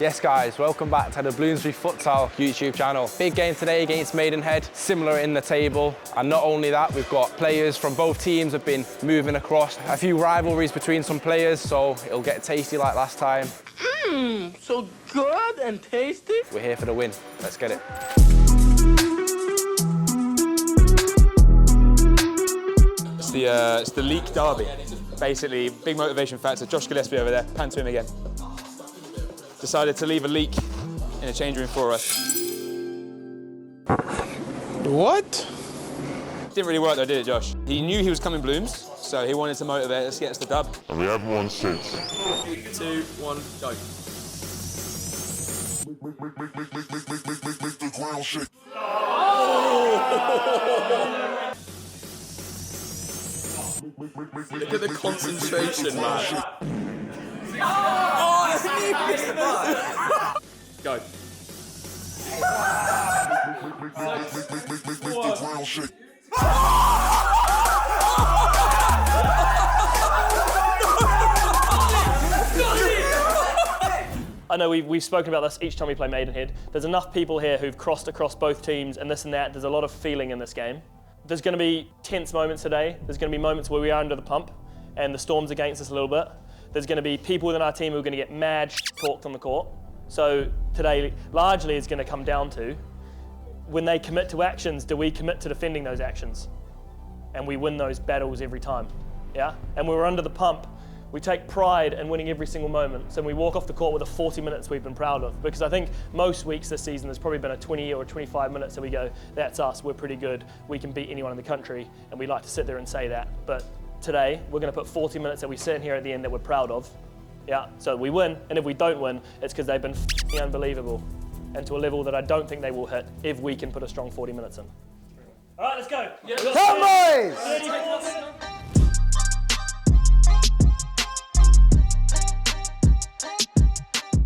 Yes guys, welcome back to the Bloomsbury Futsal YouTube channel. Big game today against Maidenhead, similar in the table. And not only that, we've got players from both teams have been moving across. A few rivalries between some players, so it'll get tasty like last time. So good and tasty. We're here for the win, let's get it. It's the league derby. Basically, big motivation factor. Josh Gillespie over there, pan to him again. Decided to leave a leak in a change room for us. What? Didn't really work though, did it, Josh? He knew he was coming Blooms, so he wanted to motivate us, get us the dub. And we haven't won since. 3, 2, 1, go. Make the ground shake. Look at the concentration, man. Go. Make the ground shake. I know we've spoken about this each time we play Maidenhead. There's enough people here who've crossed across both teams and this and that. There's a lot of feeling in this game. There's going to be tense moments today. There's going to be moments where we are under the pump and the storm's against us a little bit. There's going to be people within our team who are going to get mad talked on the court. So today largely is going to come down to when they commit to actions, do we commit to defending those actions? And we win those battles every time, yeah? And when we're under the pump, we take pride in winning every single moment. So we walk off the court with the 40 minutes we've been proud of. Because I think most weeks this season, there's probably been a 20 or 25 minutes that we go, that's us, we're pretty good, we can beat anyone in the country. And we like to sit there and say that. But today, we're gonna put 40 minutes that we sit in here at the end that we're proud of. Yeah, so we win, and if we don't win, it's because they've been unbelievable. And to a level that I don't think they will hit if we can put a strong 40 minutes in. All right, let's go. Come boys!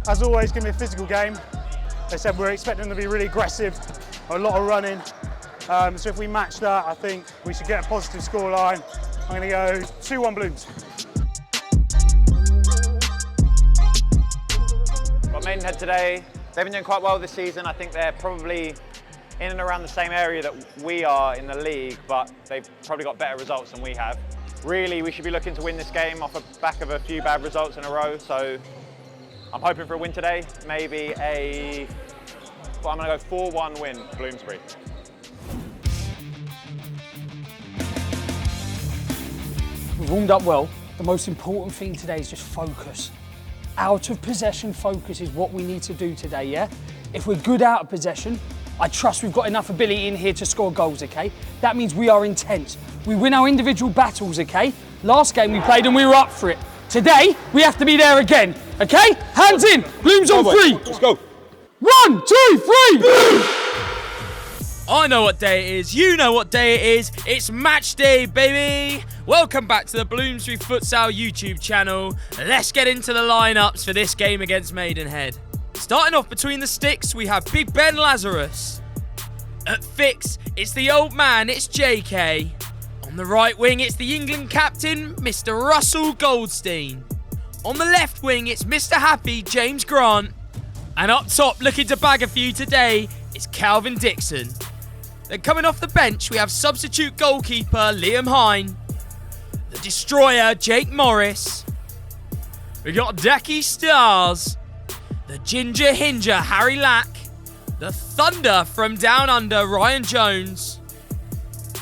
As always, it's going to be a physical game. They said we're expecting them to be really aggressive, a lot of running. So if we match that, I think we should get a positive scoreline. I'm going to go 2-1 Blooms. Got Maidenhead today. They've been doing quite well this season. I think they're probably in and around the same area that we are in the league, but they've probably got better results than we have. Really, we should be looking to win this game off the back of a few bad results in a row. So I'm hoping for a win today, maybe I'm going to go 4-1 win, Bloomsbury. We've warmed up well. The most important thing today is just focus. Out of possession focus is what we need to do today, yeah? If we're good out of possession, I trust we've got enough ability in here to score goals, okay? That means we are intense. We win our individual battles, okay? Last game we played and we were up for it. Today, we have to be there again, okay? Hands in, Blooms on 3. Let's go. 1, 2, 3, Bloom! I know what day it is, you know what day it is. It's match day, baby! Welcome back to the Bloomsbury Futsal YouTube channel. Let's get into the lineups for this game against Maidenhead. Starting off between the sticks, we have Big Ben Lazarus. At fix, it's the old man, it's JK. On the right wing, it's the England captain, Mr. Russell Goldstein. On the left wing, it's Mr. Happy, James Grant. And up top, looking to bag a few today, it's Calvin Dixon. Then coming off the bench, we have substitute goalkeeper, Liam Hine. The destroyer, Jake Morris. We got Decky Stars. The Ginger Hinger, Harry Lack. The Thunder from Down Under, Ryan Jones.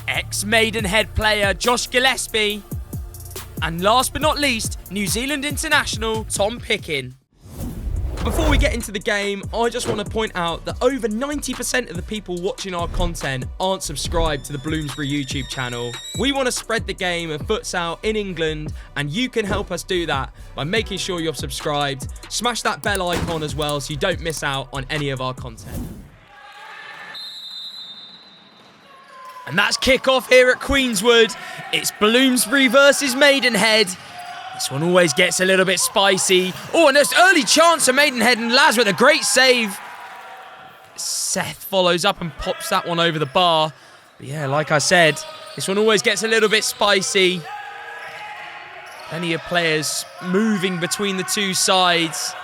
Ex-Maidenhead player Josh Gillespie. And last but not least, New Zealand international Tom Pickin. Before we get into the game, I just want to point out that over 90% of the people watching our content aren't subscribed to the Bloomsbury YouTube channel. We want to spread the game of futsal in England, and you can help us do that by making sure you're subscribed. Smash that bell icon as well so you don't miss out on any of our content. And that's kick-off here at Queenswood. It's Bloomsbury versus Maidenhead. This one always gets a little bit spicy. Oh, and there's early chance for Maidenhead, and Laz with a great save. Seth follows up and pops that one over the bar. But yeah, like I said, this one always gets a little bit spicy. Plenty of players moving between the two sides.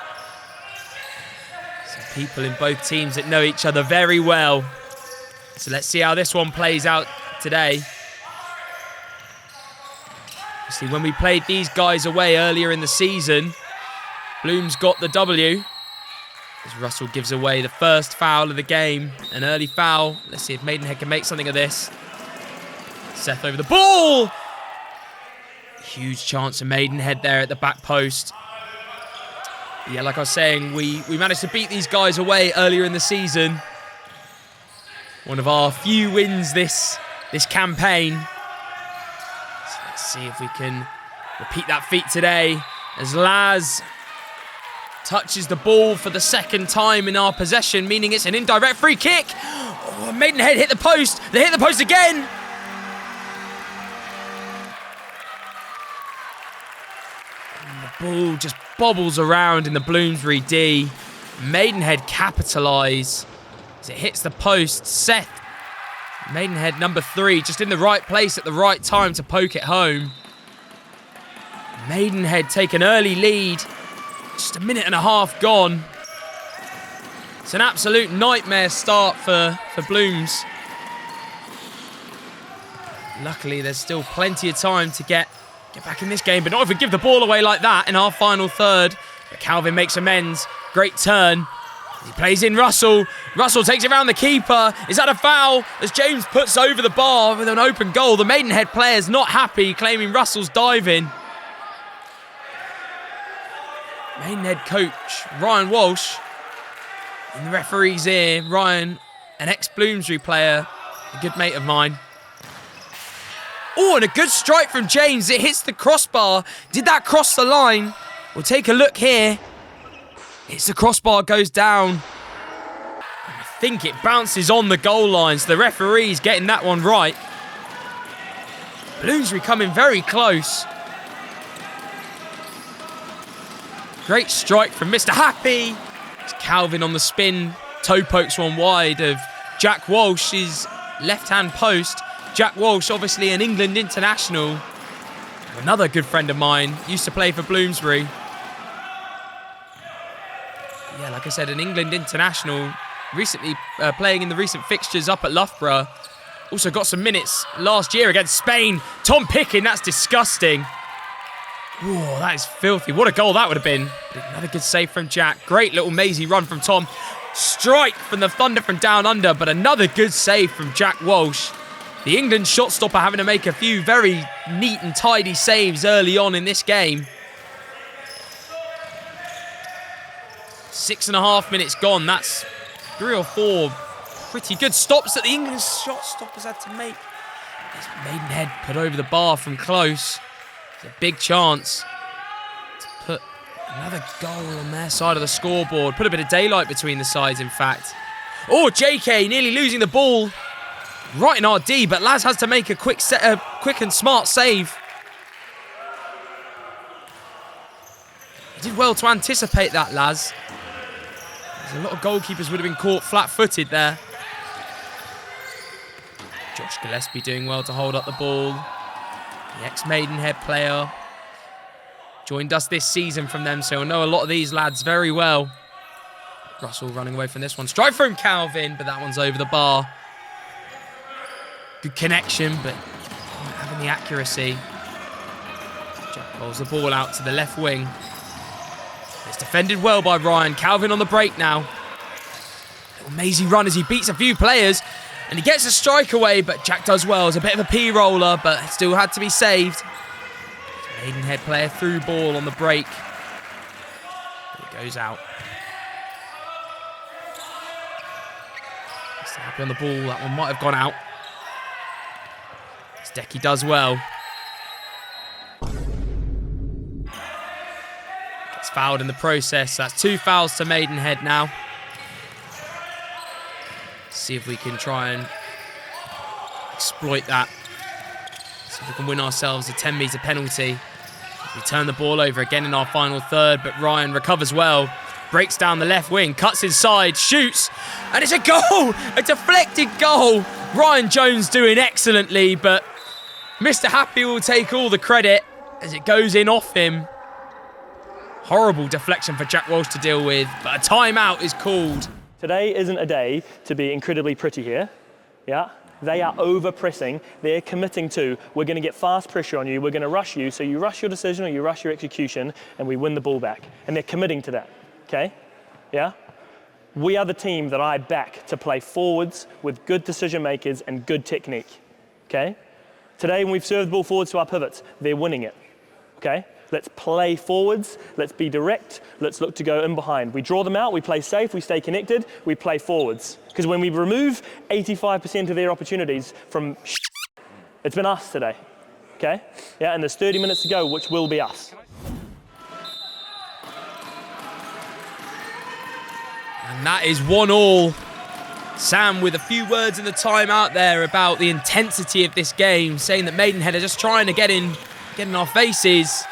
people in both teams that know each other very well. So let's see how this one plays out today. See, when we played these guys away earlier in the season, Bloom's got the W. As Russell gives away the first foul of the game. An early foul. Let's see if Maidenhead can make something of this. Seth over the ball. Huge chance for Maidenhead there at the back post. Yeah, like I was saying, we managed to beat these guys away earlier in the season. One of our few wins this campaign. So let's see if we can repeat that feat today as Laz touches the ball for the second time in our possession, meaning it's an indirect free kick. Oh, Maidenhead hit the post. They hit the post again. And the ball just bobbles around in the Bloomsbury D. Maidenhead capitalise as it hits the post. Seth, Maidenhead number 3, just in the right place at the right time to poke it home. Maidenhead take an early lead. Just a minute and a half gone. It's an absolute nightmare start for Blooms. Luckily, there's still plenty of time to get back in this game, but not if we give the ball away like that in our final third. But Calvin makes amends. Great turn. He plays in Russell. Russell takes it around the keeper. Is that a foul? As James puts over the bar with an open goal. The Maidenhead player's not happy, claiming Russell's diving. Maidenhead coach Ryan Walsh in the referee's ear. Ryan, an ex-Bloomsbury player, a good mate of mine. Oh, and a good strike from James. It hits the crossbar. Did that cross the line? We'll take a look here. It's the crossbar, goes down. I think it bounces on the goal line, so the referee's getting that one right. Bloomsbury coming very close. Great strike from Mr. Happy. It's Calvin on the spin. Toe pokes one wide of Jack Walsh's left-hand post. Jack Walsh, obviously an England international. Another good friend of mine. Used to play for Bloomsbury. Yeah, like I said, an England international. Recently playing in the recent fixtures up at Loughborough. Also got some minutes last year against Spain. Tom Picking, that's disgusting. Oh, that is filthy. What a goal that would have been. Another good save from Jack. Great little mazy run from Tom. Strike from the Thunder from down under, but another good save from Jack Walsh. The England shot stopper having to make a few very neat and tidy saves early on in this game. 6.5 minutes gone. That's 3 or 4 pretty good stops that the England shot stoppers had to make. As Maidenhead put over the bar from close. It's a big chance to put another goal on their side of the scoreboard. Put a bit of daylight between the sides, in fact. Oh, JK nearly losing the ball right in RD, but Laz has to make a quick and smart save. He did well to anticipate that, Laz. There's a lot of goalkeepers would have been caught flat-footed there. Josh Gillespie doing well to hold up the ball. The ex-Maidenhead player. Joined us this season from them, so I know a lot of these lads very well. Russell running away from this one. Strike from Calvin, but that one's over the bar. Good connection, but not having the accuracy. Jack rolls the ball out to the left wing. It's defended well by Ryan. Calvin on the break now. Little mazy run as he beats a few players. And he gets a strike away, but Jack does well. It's a bit of a P-roller, but still had to be saved. Maidenhead player through ball on the break. But it goes out. Mr. Happy on the ball. That one might have gone out. Decky does well. Gets fouled in the process. That's 2 fouls to Maidenhead now. See if we can try and exploit that. See if we can win ourselves a 10-metre penalty. We turn the ball over again in our final third, but Ryan recovers well. Breaks down the left wing, cuts inside, shoots, and it's a goal! A deflected goal! Ryan Jones doing excellently, but Mr. Happy will take all the credit as it goes in off him. Horrible deflection for Jack Walsh to deal with, but a timeout is called. Today isn't a day to be incredibly pretty here, yeah? They are over-pressing, they're committing to, we're going to get fast pressure on you, we're going to rush you, so you rush your decision or you rush your execution, and we win the ball back. And they're committing to that, okay? Yeah? We are the team that I back to play forwards with good decision makers and good technique, okay? Today, when we've served the ball forwards to our pivots, they're winning it, okay? Let's play forwards, let's be direct, let's look to go in behind. We draw them out, we play safe, we stay connected, we play forwards. Because when we remove 85% of their opportunities from it's been us today, okay? Yeah, and there's 30 minutes to go, which will be us. And that is 1-1. Sam with a few words in the timeout there about the intensity of this game, saying that Maidenhead are just trying to get in our faces.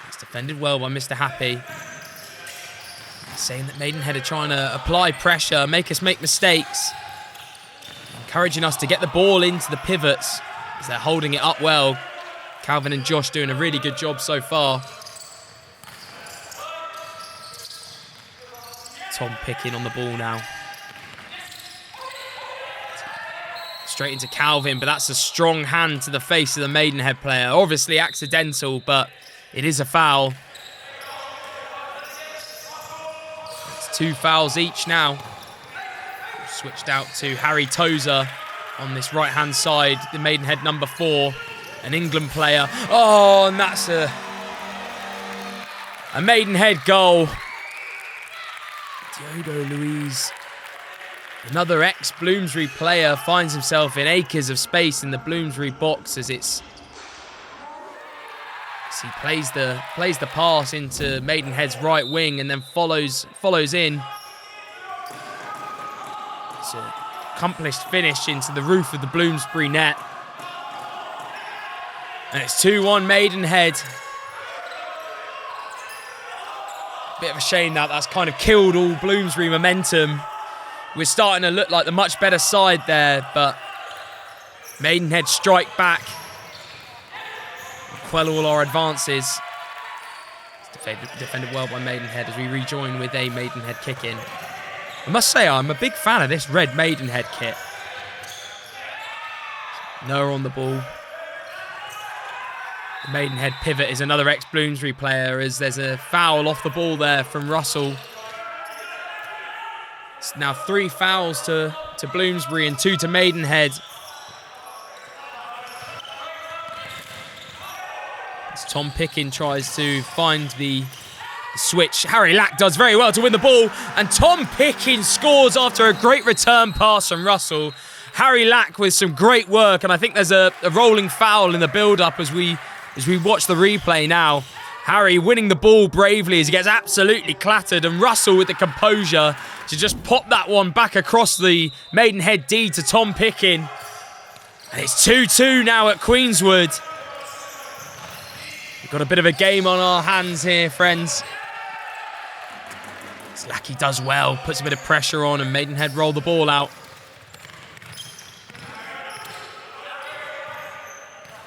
It's defended well by Mr. Happy. Saying that Maidenhead are trying to apply pressure, make us make mistakes. Encouraging us to get the ball into the pivots as they're holding it up well. Calvin and Josh doing a really good job so far. Tom Picking on the ball now. Straight into Calvin, but that's a strong hand to the face of the Maidenhead player. Obviously accidental, but it is a foul. It's 2 fouls each now. Switched out to Harry Tozer on this right-hand side. The Maidenhead number 4, an England player. Oh, and that's a Maidenhead goal. Diodo Luiz, another ex-Bloomsbury player, finds himself in acres of space in the Bloomsbury box as he plays the pass into Maidenhead's right wing and then follows in. It's an accomplished finish into the roof of the Bloomsbury net. And it's 2-1 Maidenhead. Bit of a shame that's kind of killed all Bloomsbury momentum. We're starting to look like the much better side there, but Maidenhead strike back. Quell all our advances. It's defended well by Maidenhead as we rejoin with a Maidenhead kick-in. I must say, I'm a big fan of this red Maidenhead kit. Noah on the ball. The Maidenhead pivot is another ex-Bloomsbury player as there's a foul off the ball there from Russell. It's now 3 fouls to Bloomsbury and 2 to Maidenhead. As Tom Picking tries to find the switch. Harry Lack does very well to win the ball, and Tom Picking scores after a great return pass from Russell. Harry Lack with some great work, and I think there's a rolling foul in the build-up as we watch the replay now. Harry winning the ball bravely as he gets absolutely clattered, and Russell with the composure to just pop that one back across the Maidenhead D to Tom Picking. And it's 2-2 now at Queenswood. We've got a bit of a game on our hands here, friends. Lackey does well, puts a bit of pressure on, and Maidenhead roll the ball out.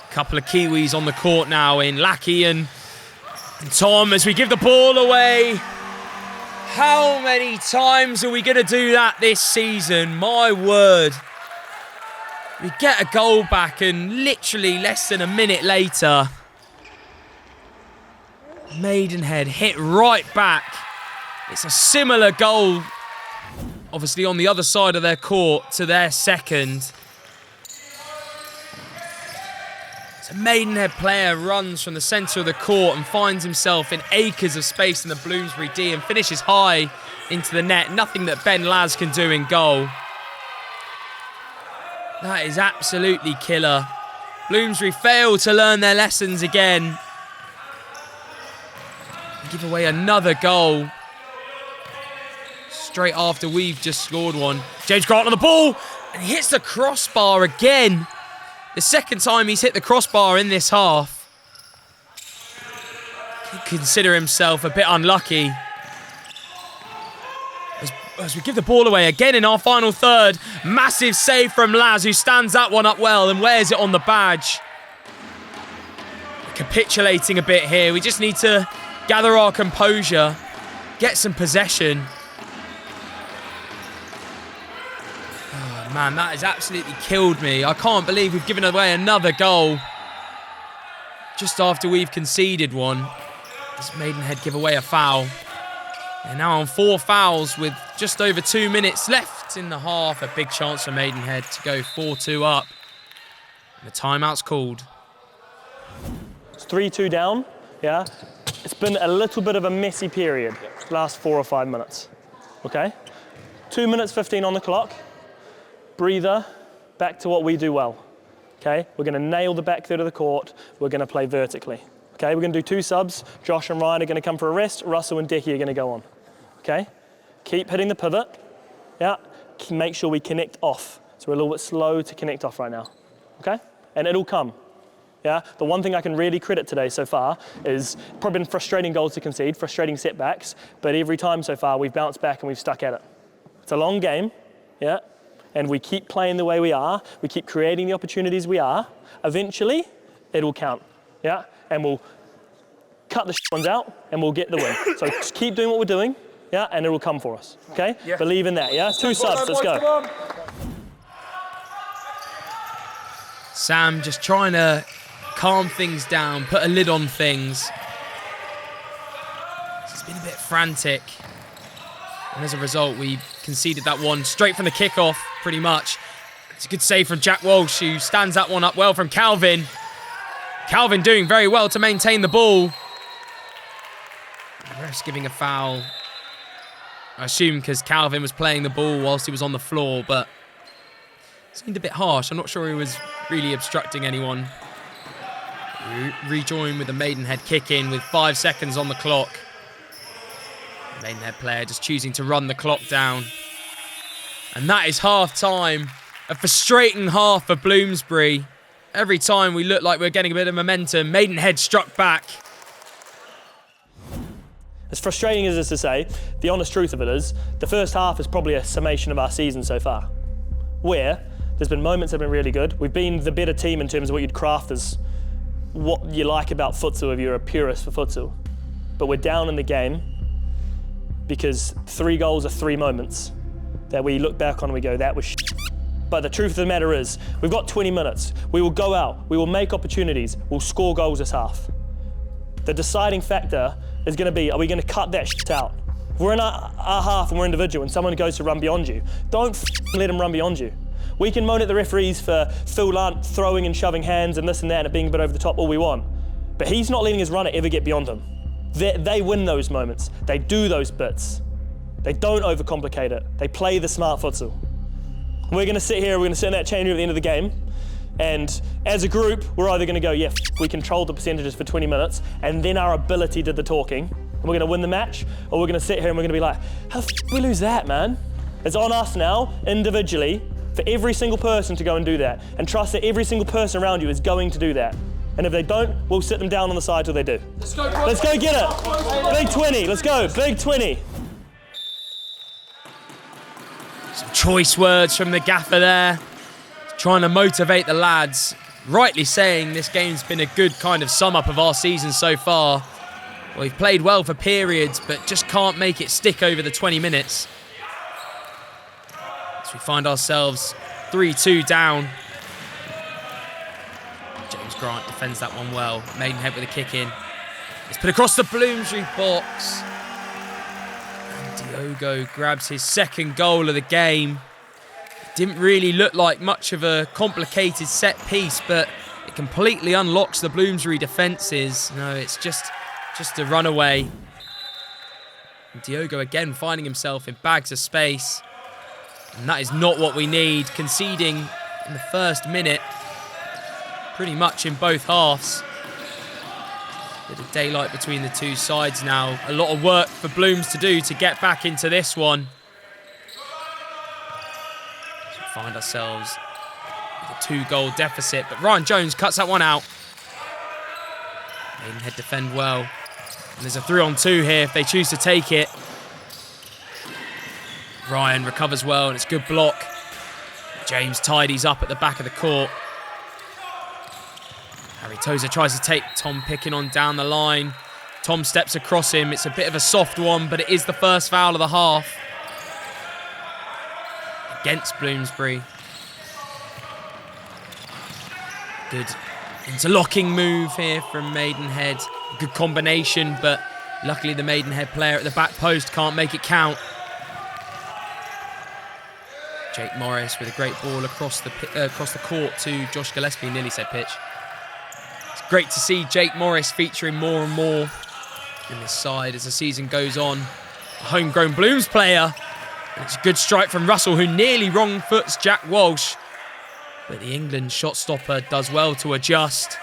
Couple of Kiwis on the court now in Lackey and Tom as we give the ball away. How many times are we going to do that this season? My word. We get a goal back and literally less than a minute later, Maidenhead hit right back. It's a similar goal, obviously on the other side of their court, to their second. So Maidenhead player runs from the centre of the court and finds himself in acres of space in the Bloomsbury D and finishes high into the net. Nothing that Ben Laz can do in goal. That is absolutely killer. Bloomsbury fail to learn their lessons again. Give away another goal. Straight after we've just scored one. James Grant on the ball, and he hits the crossbar again. The second time he's hit the crossbar in this half. He could consider himself a bit unlucky. As we give the ball away again in our final third. Massive save from Laz, who stands that one up well and wears it on the badge. Capitulating a bit here. We just need to gather our composure, get some possession. Oh, man, that has absolutely killed me. I can't believe we've given away another goal just after we've conceded one. Does Maidenhead give away a foul? They're now on 4 fouls with just over 2 minutes left in the half. A big chance for Maidenhead to go 4-2 up. And the timeout's called. It's 3-2 down, yeah? It's been a little bit of a messy period, last 4 or 5 minutes, okay? 2 minutes 15 on the clock. Breather, back to what we do well, okay? We're gonna nail the back third of the court. We're gonna play vertically, okay? We're gonna do 2 subs. Josh and Ryan are gonna come for a rest. Russell and Decky are gonna go on, okay? Keep hitting the pivot, yeah? Make sure we connect off. So we're a little bit slow to connect off right now, okay? And it'll come. Yeah, the one thing I can really credit today so far is probably been frustrating goals to concede, frustrating setbacks, but every time so far we've bounced back and we've stuck at it. It's a long game, yeah, and we keep playing the way we are, we keep creating the opportunities we are, eventually it'll count, yeah, and we'll cut the ones out and we'll get the win. So just keep doing what we're doing, yeah, and it'll come for us, okay? Yeah. Believe in that, yeah? 2 subs, let's go. Sam just trying to calm things down, put a lid on things. It's been a bit frantic. And as a result, we conceded that one straight from the kickoff, pretty much. It's a good save from Jack Walsh, who stands that one up well from Calvin. Calvin doing very well to maintain the ball. The ref's giving a foul. I assume because Calvin was playing the ball whilst he was on the floor, but it seemed a bit harsh. I'm not sure he was really obstructing anyone. Rejoin with a Maidenhead kick in with 5 seconds on the clock. The Maidenhead player just choosing to run the clock down. And that is half time. A frustrating half for Bloomsbury. Every time we looked like we were getting a bit of momentum, Maidenhead struck back. As frustrating as it is to say, the honest truth of it is, the first half is probably a summation of our season so far. Where there's been moments that have been really good. We've been the better team in terms of what you'd craft as what you like about futsal if you're a purist for futsal. But we're down in the game because 3 goals are 3 moments that we look back on and we go, that was shit. But the truth of the matter is, we've got 20 minutes. We will go out, we will make opportunities, we'll score goals this half. The deciding factor is going to be, are we going to cut that shit out? If we're in our half and we're individual and someone goes to run beyond you, don't let them run beyond you. We can moan at the referees for Phil Lunt throwing and shoving hands and this and that and it being a bit over the top all we want. But he's not letting his runner ever get beyond him. They win those moments. They do those bits. They don't overcomplicate it. They play the smart futsal. We're going to sit here, we're going to sit in that change room at the end of the game, and as a group, we're either going to go, yeah, we controlled the percentages for 20 minutes, and then our ability did the talking, and we're going to win the match, or we're going to sit here and we're going to be like, how the f we lose that, man? It's on us now, individually, for every single person to go and do that, and trust that every single person around you is going to do that. And if they don't, we'll sit them down on the side till they do. Let's go get it. Big 20, let's go, big 20. Some choice words from the gaffer there, trying to motivate the lads. Rightly saying this game's been a good kind of sum up of our season so far. Well, we've played well for periods, but just can't make it stick over the 20 minutes. So we find ourselves 3-2 down. James Grant defends that one well. Maidenhead with a kick in. It's put across the Bloomsbury box. Diogo grabs his 2nd goal of the game. It didn't really look like much of a complicated set piece, but it completely unlocks the Bloomsbury defences. No, it's just a runaway. And Diogo again finding himself in bags of space. And that is not what we need. Conceding in the first minute, pretty much in both halves. Bit of daylight between the two sides now. A lot of work for Blooms to do to get back into this one. So we find ourselves with a 2-goal deficit, but Ryan Jones cuts that one out. Maidenhead defend well. And there's a 3-on-2 here if they choose to take it. Ryan recovers well and it's a good block. James tidies up at the back of the court. Harry Tozer tries to take Tom Pickin on down the line. Tom steps across him. It's a bit of a soft one, but it is the first foul of the half against Bloomsbury. Good interlocking move here from Maidenhead. Good combination, but luckily the Maidenhead player at the back post can't make it count. Jake Morris with a great ball across the court to Josh Gillespie, nearly said pitch. It's great to see Jake Morris featuring more and more in this side as the season goes on. A homegrown Blooms player. And it's a good strike from Russell, who nearly wrong foots Jack Walsh. But the England shot stopper does well to adjust.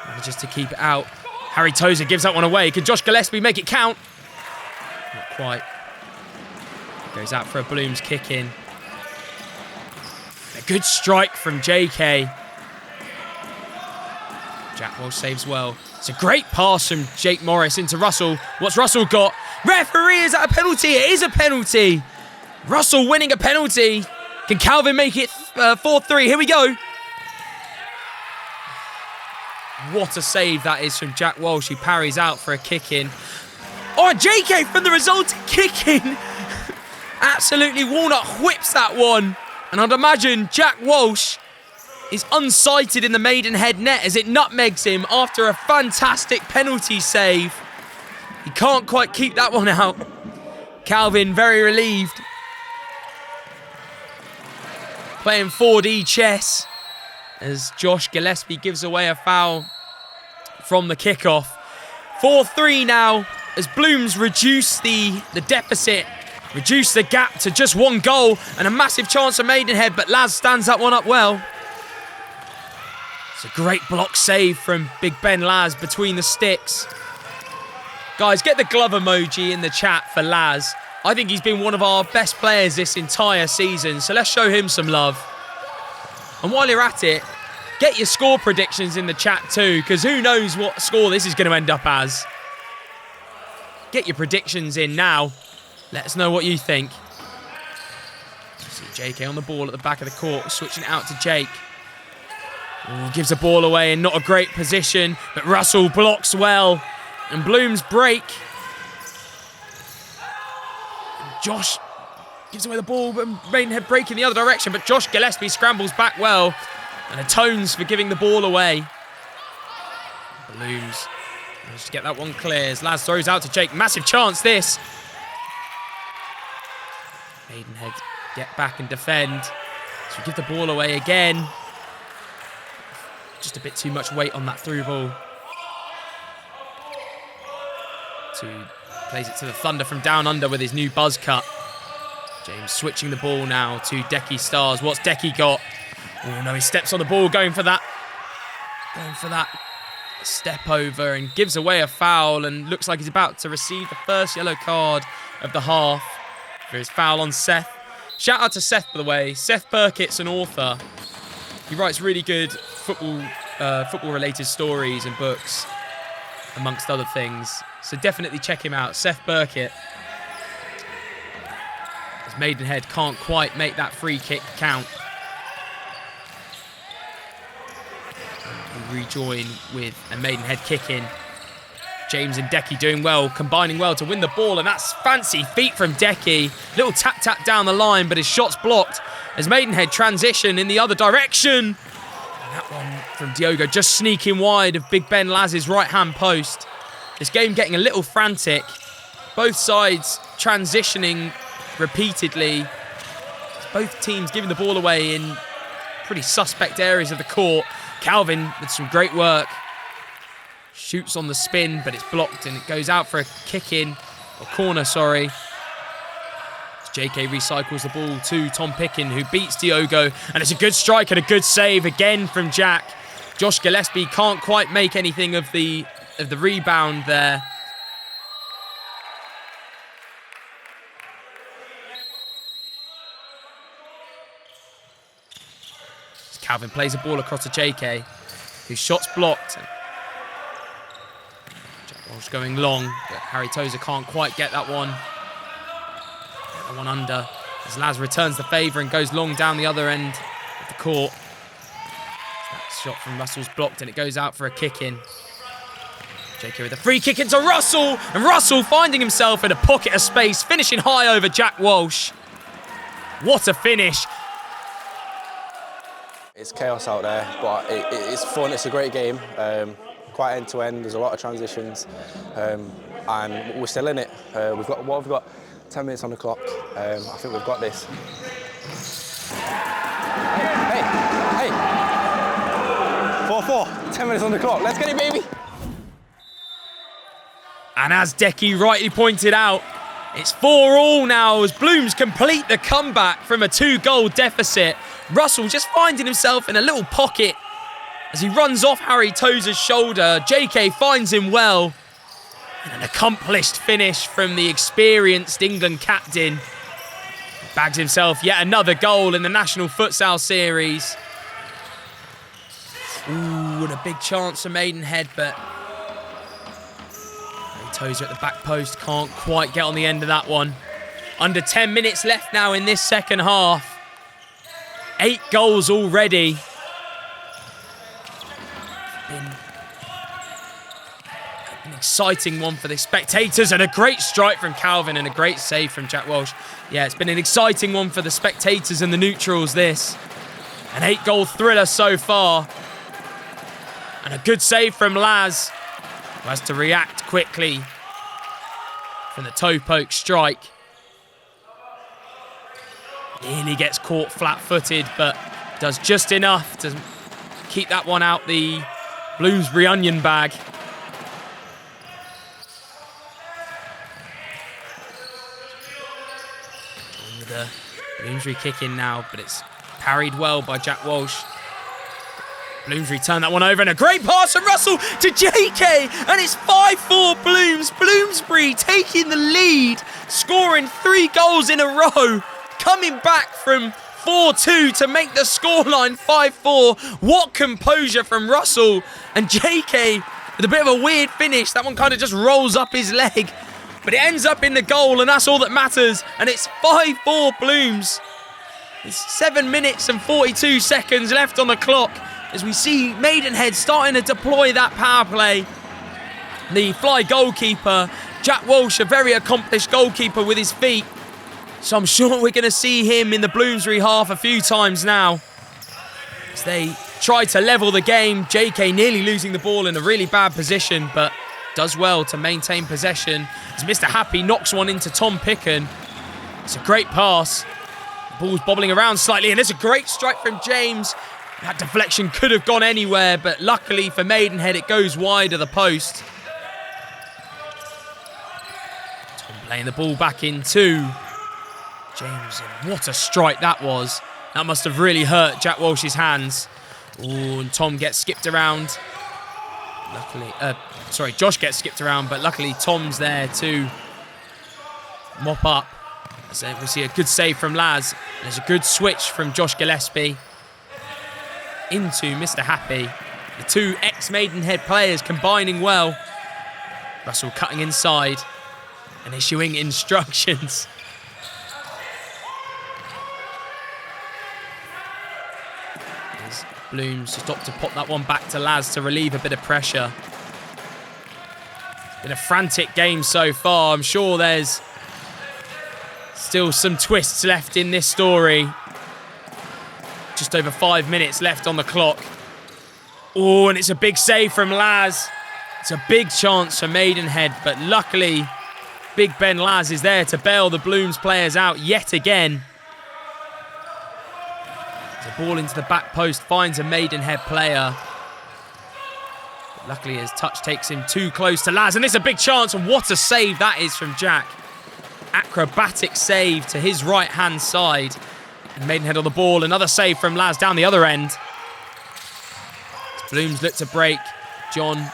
Manages to keep it out. Harry Tozer gives that one away. Can Josh Gillespie make it count? Not quite. Goes out for a Blooms kick in. A good strike from JK. Jack Walsh saves well. It's a great pass from Jake Morris into Russell. What's Russell got? Referee, is that a penalty? It is a penalty. Russell winning a penalty. Can Calvin make it 4-3? Here we go. What a save that is from Jack Walsh, who parries out for a kick-in. Oh, JK from the resulting kick-in. Absolutely, Walnut whips that one. And I'd imagine Jack Walsh is unsighted in the Maidenhead net as it nutmegs him after a fantastic penalty save. He can't quite keep that one out. Calvin very relieved. Playing 4D chess as Josh Gillespie gives away a foul from the kickoff. 4-3 now as Blooms reduce the deficit, reduce the gap to just one goal and a massive chance for Maidenhead, but Laz stands that one up well. It's a great block save from Big Ben Laz between the sticks. Guys, get the glove emoji in the chat for Laz. I think he's been one of our best players this entire season, so let's show him some love. And while you're at it, get your score predictions in the chat too, because who knows what score this is going to end up as. Get your predictions in now. Let us know what you think. See JK on the ball at the back of the court, switching it out to Jake. Ooh, gives the ball away in not a great position, but Russell blocks well. And Blooms break. Josh gives away the ball, but Maidenhead break in the other direction, but Josh Gillespie scrambles back well and atones for giving the ball away. Blooms managed to get that one clear as Laz throws out to Jake. Massive chance this. Maidenhead get back and defend. So we give the ball away again. Just a bit too much weight on that through ball. Plays it to the Thunder from down under with his new buzz cut. James switching the ball now to Decky Stars. What's Decky got? Oh no, he steps on the ball, going for that step over and gives away a foul and looks like he's about to receive the first yellow card of the half for his foul on Seth. Shout out to Seth, by the way. Seth Burkitt's an author. He writes really good football-related stories and books, amongst other things. So definitely check him out, Seth Burkitt. As Maidenhead can't quite make that free kick count. We rejoin with a Maidenhead kick in. James and Decky doing well, combining well to win the ball, and that's fancy feet from Decky. Little tap-tap down the line, but his shot's blocked as Maidenhead transition in the other direction. And that one from Diogo just sneaking wide of Big Ben Laz's right-hand post. This game getting a little frantic. Both sides transitioning repeatedly. Both teams giving the ball away in pretty suspect areas of the court. Calvin with some great work. Shoots on the spin, but it's blocked and it goes out for a kick-in, or corner, sorry. As JK recycles the ball to Tom Pickin, who beats Diogo, and it's a good strike and a good save again from Jack. Josh Gillespie can't quite make anything of the rebound there. As Calvin plays the ball across to JK, whose shot's blocked. Walsh going long, but Harry Tozer can't quite get that one. Get that one under. As Laz returns the favour and goes long down the other end of the court. That shot from Russell's blocked and it goes out for a kick-in. JK with a free kick into Russell, and Russell finding himself in a pocket of space, finishing high over Jack Walsh. What a finish. It's chaos out there, but it's fun. It's a great game. Quite end to end. There's a lot of transitions, and we're still in it. We've got 10 minutes on the clock. I think we've got this. Hey! 4-4. 10 minutes on the clock. Let's get it, baby. And as Decky rightly pointed out, it's 4-4 now as Blooms complete the comeback from a 2-goal deficit. Russell just finding himself in a little pocket as he runs off Harry Tozer's shoulder. JK finds him well. And an accomplished finish from the experienced England captain. Bags himself yet another goal in the National Futsal Series. Ooh, and a big chance for Maidenhead, but Harry Tozer at the back post can't quite get on the end of that one. Under 10 minutes left now in this second half. 8 goals already. Been an exciting one for the spectators, and a great strike from Calvin and a great save from Jack Walsh. Yeah, it's been an exciting one for the spectators and the neutrals, this. An 8-goal thriller so far. And a good save from Laz, who has to react quickly from the toe poke strike. Nearly gets caught flat-footed, but does just enough to keep that one out the Bloomsbury onion bag. With the Bloomsbury kick in now, but it's parried well by Jack Walsh. Bloomsbury turned that one over, and a great pass from Russell to JK, and it's 5-4 Blooms. Bloomsbury taking the lead, scoring 3 goals in a row, coming back from 4-2 to make the scoreline 5-4. What composure from Russell, and JK with a bit of a weird finish. That one kind of just rolls up his leg, but it ends up in the goal, and that's all that matters, and it's 5-4 Blooms. It's 7 minutes and 42 seconds left on the clock as we see Maidenhead starting to deploy that power play. The fly goalkeeper, Jack Walsh, a very accomplished goalkeeper with his feet. So I'm sure we're going to see him in the Bloomsbury half a few times now. As they try to level the game, JK nearly losing the ball in a really bad position, but does well to maintain possession. As Mr. Happy knocks one into Tom Picken. It's a great pass. The ball's bobbling around slightly, and there's a great strike from James. That deflection could have gone anywhere, but luckily for Maidenhead, it goes wide of the post. Tom playing the ball back in too. James, and what a strike that was. That must have really hurt Jack Walsh's hands. Ooh, and Tom gets skipped around. Luckily, Josh gets skipped around, but luckily Tom's there to mop up. So we see a good save from Laz. There's a good switch from Josh Gillespie into Mr. Happy. The two ex-Maidenhead players combining well. Russell cutting inside and issuing instructions. As Blooms just opt to pop that one back to Laz to relieve a bit of pressure. It's been a frantic game so far. I'm sure there's still some twists left in this story. Just over 5 minutes left on the clock. Oh, and it's a big save from Laz. It's a big chance for Maidenhead, but luckily Big Ben Laz is there to bail the Blooms players out yet again. The ball into the back post finds a Maidenhead player. But luckily his touch takes him too close to Laz, and it's a big chance, and what a save that is from Jack. Acrobatic save to his right-hand side. Maidenhead on the ball, another save from Laz down the other end. Blooms look to break. John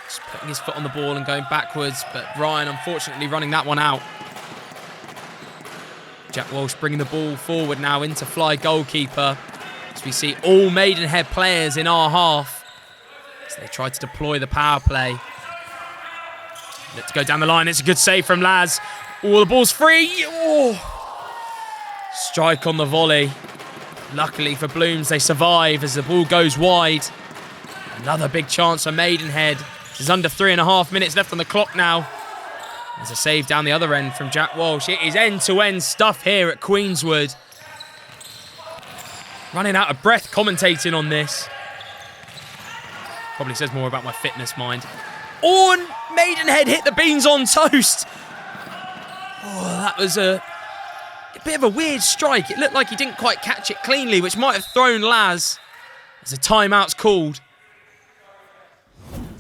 just putting his foot on the ball and going backwards, but Ryan unfortunately running that one out. Jack Walsh bringing the ball forward now into fly goalkeeper. As we see all Maidenhead players in our half as they try to deploy the power play. Look to go down the line. It's a good save from Laz. Oh, the ball's free. Oh. Strike on the volley. Luckily for Blooms, they survive as the ball goes wide. Another big chance for Maidenhead. There's under 3.5 minutes left on the clock now. There's a save down the other end from Jack Walsh. It is end-to-end stuff here at Queenswood. Running out of breath commentating on this. Probably says more about my fitness mind. Oh, and Maidenhead hit the beans on toast. Oh, that was a bit of a weird strike. It looked like he didn't quite catch it cleanly, which might have thrown Laz. As a timeout's called.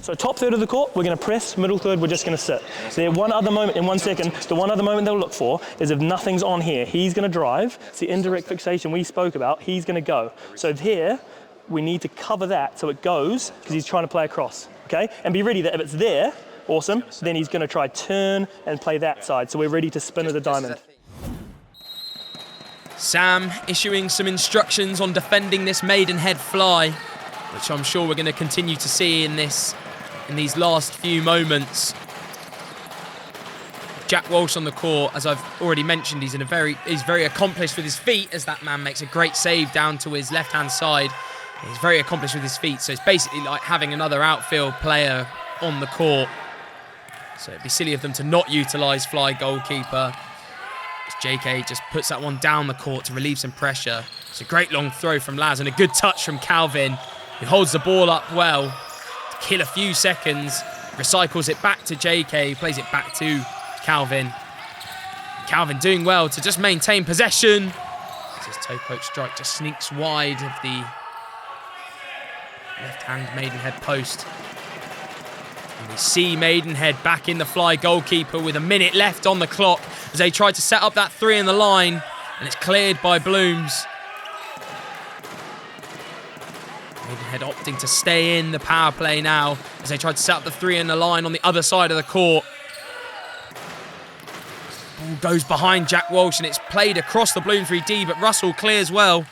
So top third of the court, we're going to press. Middle third, we're just going to sit. There one other moment, in 1 second, the one other moment they'll look for is if nothing's on here. He's going to drive. It's the indirect fixation we spoke about. He's going to go. So here, we need to cover that so it goes because he's trying to play across, okay? And be ready that if it's there, awesome, then he's going to try turn and play that side. So we're ready to spin at a diamond. Sam issuing some instructions on defending this Maidenhead fly, which I'm sure we're going to continue to see in these last few moments. Jack Walsh on the court, as I've already mentioned, he's very accomplished with his feet, as that man makes a great save down to his left-hand side. He's very accomplished with his feet, so it's basically like having another outfield player on the court. So it'd be silly of them to not utilise fly goalkeeper. As JK just puts that one down the court to relieve some pressure. It's a great long throw from Laz and a good touch from Calvin, who holds the ball up well to kill a few seconds, recycles it back to JK, plays it back to Calvin. Calvin doing well to just maintain possession. As his toe poke strike just sneaks wide of the left-hand Maidenhead post. And we see Maidenhead back in the fly goalkeeper with a minute left on the clock as they try to set up that three in the line, and it's cleared by Blooms. Maidenhead opting to stay in the power play now as they try to set up the three in the line on the other side of the court. Ball goes behind Jack Walsh and it's played across the Bloomsbury D, but Russell clears well.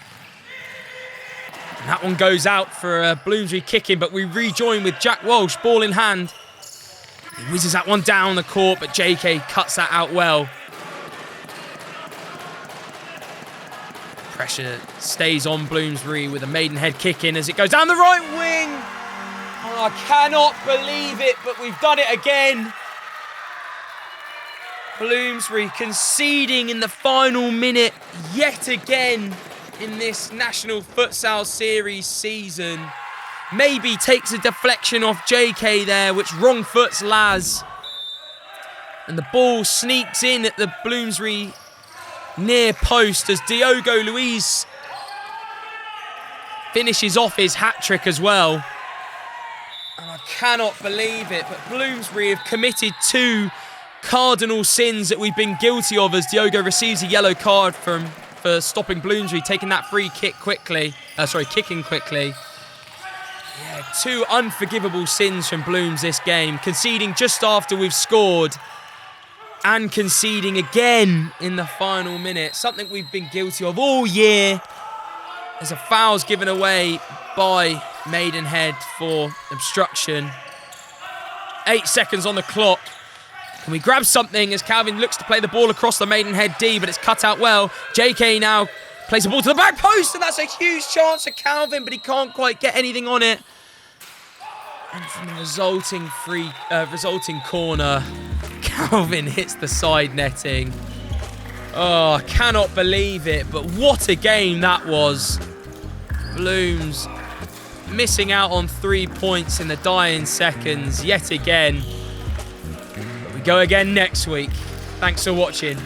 And that one goes out for a Bloomsbury kick-in, but we rejoin with Jack Walsh, ball in hand. He whizzes that one down the court, but JK cuts that out well. Pressure stays on Bloomsbury with a Maidenhead kick-in as it goes down the right wing. Oh, I cannot believe it, but we've done it again. Bloomsbury conceding in the final minute yet again in this National Futsal Series season. Maybe takes a deflection off JK there, which wrong foots Laz. And the ball sneaks in at the Bloomsbury near post as Diogo Luiz finishes off his hat-trick as well. And I cannot believe it, but Bloomsbury have committed two cardinal sins that we've been guilty of as Diogo receives a yellow card for stopping Bloomsbury, taking that free kick quickly. Kicking quickly. Yeah, two unforgivable sins from Blooms this game. Conceding just after we've scored and conceding again in the final minute. Something we've been guilty of all year. As a foul's given away by Maidenhead for obstruction. 8 seconds on the clock. Can we grab something as Calvin looks to play the ball across the Maidenhead D, but it's cut out well. JK now plays the ball to the back post, and that's a huge chance for Calvin, but he can't quite get anything on it. And from the resulting corner, Calvin hits the side netting. Oh, I cannot believe it, but what a game that was. Blooms missing out on 3 points in the dying seconds yet again. But we go again next week. Thanks for watching.